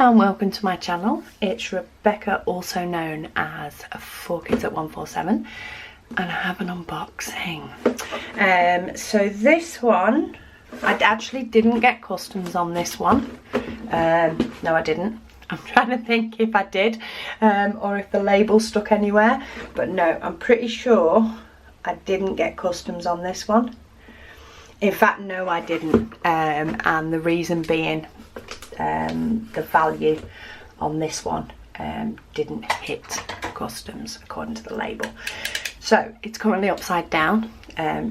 and welcome to my channel. It's Rebecca, also known as 4Kids at 147, and I have an unboxing. So this one, I actually didn't get customs on this one. No, I didn't. I'm trying to think if I did, or if the label stuck anywhere, but no, I'm pretty sure I didn't get customs on this one. In fact, no, I didn't, and the reason being, the value on this one didn't hit customs according to the label. So it's currently upside down,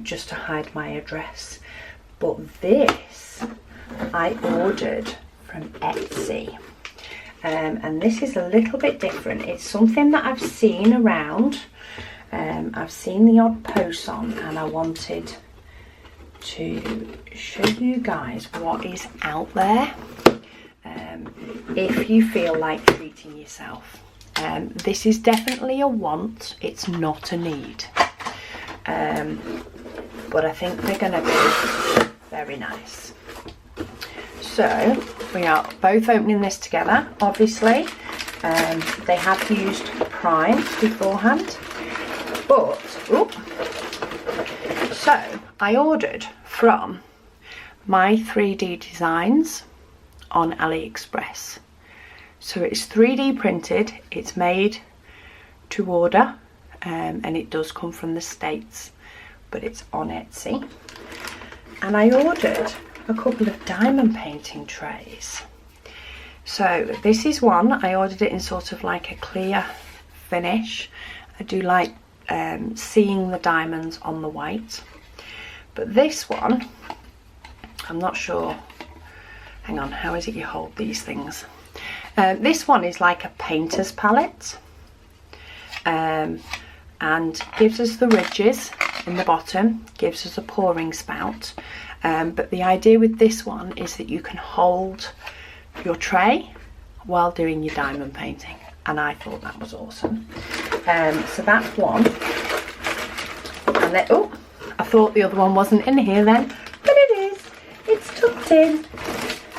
just to hide my address. But this I ordered from Etsy, and this is a little bit different. It's something that I've seen around. I've seen the odd posts on, and I wanted to show you guys what is out there, if you feel like treating yourself. This is definitely a want, it's not a need, but I think they're going to be very nice. So we are both opening this together. Obviously they have used Prime beforehand, but so I ordered from My 3D Designs on AliExpress. So it's 3D printed, it's made to order, and it does come from the States, but it's on Etsy. And I ordered a couple of diamond painting trays. So this is one, I ordered it in sort of like a clear finish. I do like seeing the diamonds on the white. But this one, I'm not sure, hang on, how is it you hold these things? This one is like a painter's palette, and gives us the ridges in the bottom, gives us a pouring spout, but the idea with this one is that you can hold your tray while doing your diamond painting, and I thought that was awesome. So that's one, and then, oh, I thought the other one wasn't in here then, but it is, it's tucked in.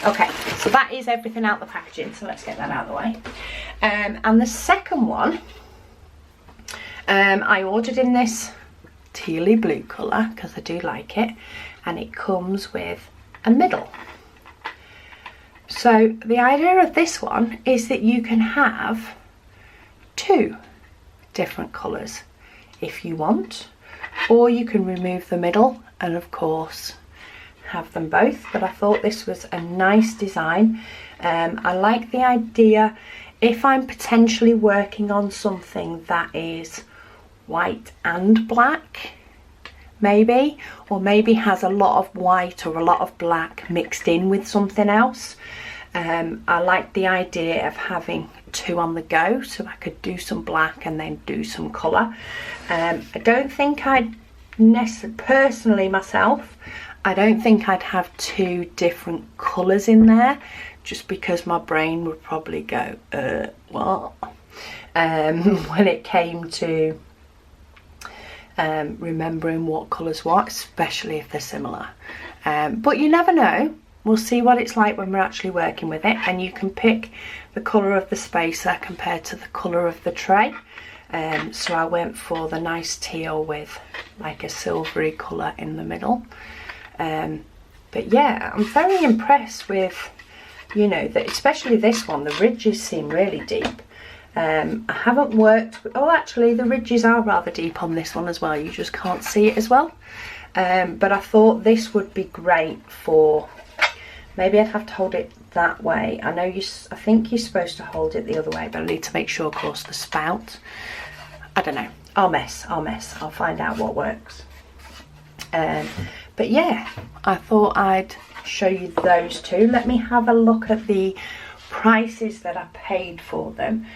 Okay, so that is everything out the packaging, so let's get that out of the way. And the second one, I ordered in this tealy blue colour because I do like it, and it comes with a middle. So the idea of this one is that you can have two different colours if you want, or you can remove the middle and of course have them both. But I thought this was a nice design. I like the idea if I'm potentially working on something that is white and black, maybe, or maybe has a lot of white or a lot of black mixed in with something else. I like the idea of having two on the go, so I could do some black and then do some colour. I don't think I'd personally myself, I don't think I'd have two different colours in there, just because my brain would probably go, what? When it came to remembering what colours what, especially if they're similar. But you never know. We'll see what it's like when we're actually working with it, and you can pick the colour of the spacer compared to the colour of the tray. So I went for the nice teal with like a silvery colour in the middle. But yeah, I'm very impressed with, you know, that especially this one, the ridges seem really deep. I haven't worked with, oh actually the ridges are rather deep on this one as well, you just can't see it as well. But I thought this would be great for, maybe I'd have to hold it that way. I know I think you're supposed to hold it the other way, but I need to make sure, of course, the spout, I don't know, I'll mess, I'll find out what works. But yeah, I thought I'd show you those two. Let me have a look at the prices that I paid for them.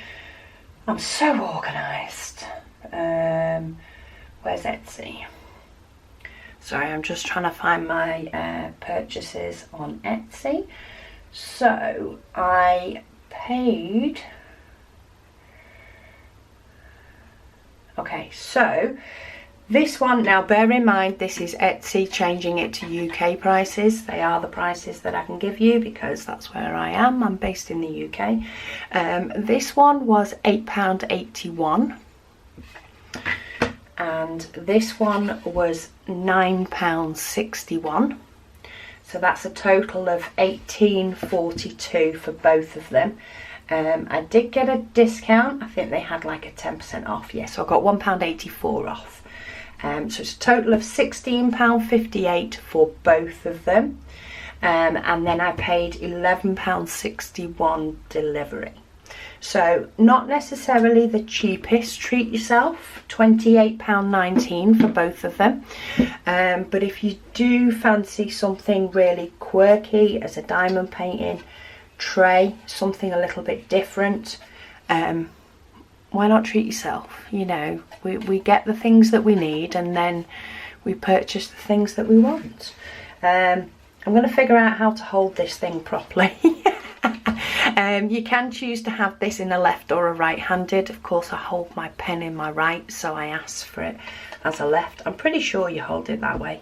I'm so organised. Where's Etsy? Sorry, I'm just trying to find my purchases on Etsy. So I paid, okay, so This one, now bear in mind, this is Etsy changing it to UK prices. They are the prices that I can give you because that's where I am. I'm based in the UK. This one was £8.81. And this one was £9.61. So that's a total of £18.42 for both of them. I did get a discount. I think they had like a 10% off. Yeah, so I got £1.84 off. So it's a total of £16.58 for both of them. And then I paid £11.61 delivery. So not necessarily the cheapest, treat yourself, £28.19 for both of them. But if you do fancy something really quirky as a diamond painting tray, something a little bit different, why not treat yourself? You know, we get the things that we need and then we purchase the things that we want. I'm going to figure out how to hold this thing properly. You can choose to have this in a left or a right-handed. Of course, I hold my pen in my right, so I asked for it as a left. I'm pretty sure you hold it that way.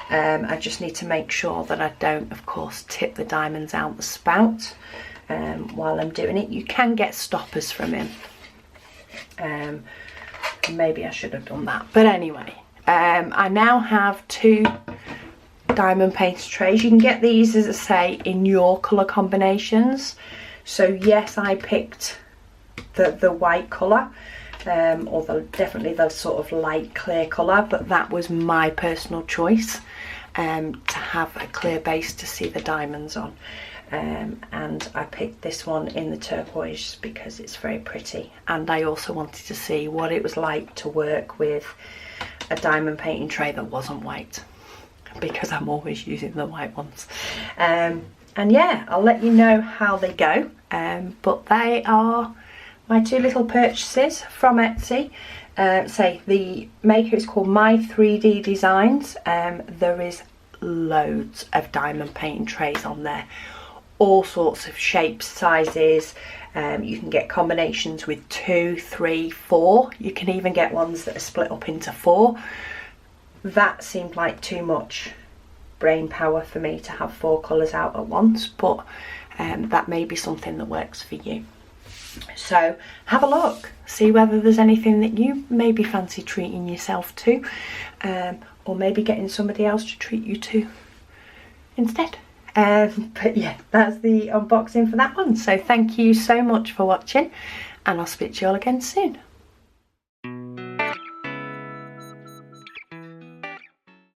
I just need to make sure that I don't, of course, tip the diamonds out the spout while I'm doing it. You can get stoppers from him. Maybe I should have done that. But anyway, I now have 2 diamond painted trays. You can get these, as I say, in your colour combinations. So yes, I picked the white colour, or definitely the sort of light clear colour, but that was my personal choice, to have a clear base to see the diamonds on. And I picked this one in the turquoise because it's very pretty, and I also wanted to see what it was like to work with a diamond painting tray that wasn't white, because I'm always using the white ones. And yeah, I'll let you know how they go. But they are my 2 little purchases from Etsy. Say the maker is called My 3D Designs. There is loads of diamond painting trays on there, all sorts of shapes, sizes. You can get combinations with 2, 3, 4. You can even get ones that are split up into 4. That seemed like too much brain power for me to have 4 colours out at once, but that may be something that works for you. So have a look, see whether there's anything that you maybe fancy treating yourself to, or maybe getting somebody else to treat you to instead. But yeah, that's the unboxing for that one. So thank you so much for watching, and I'll speak to you all again soon.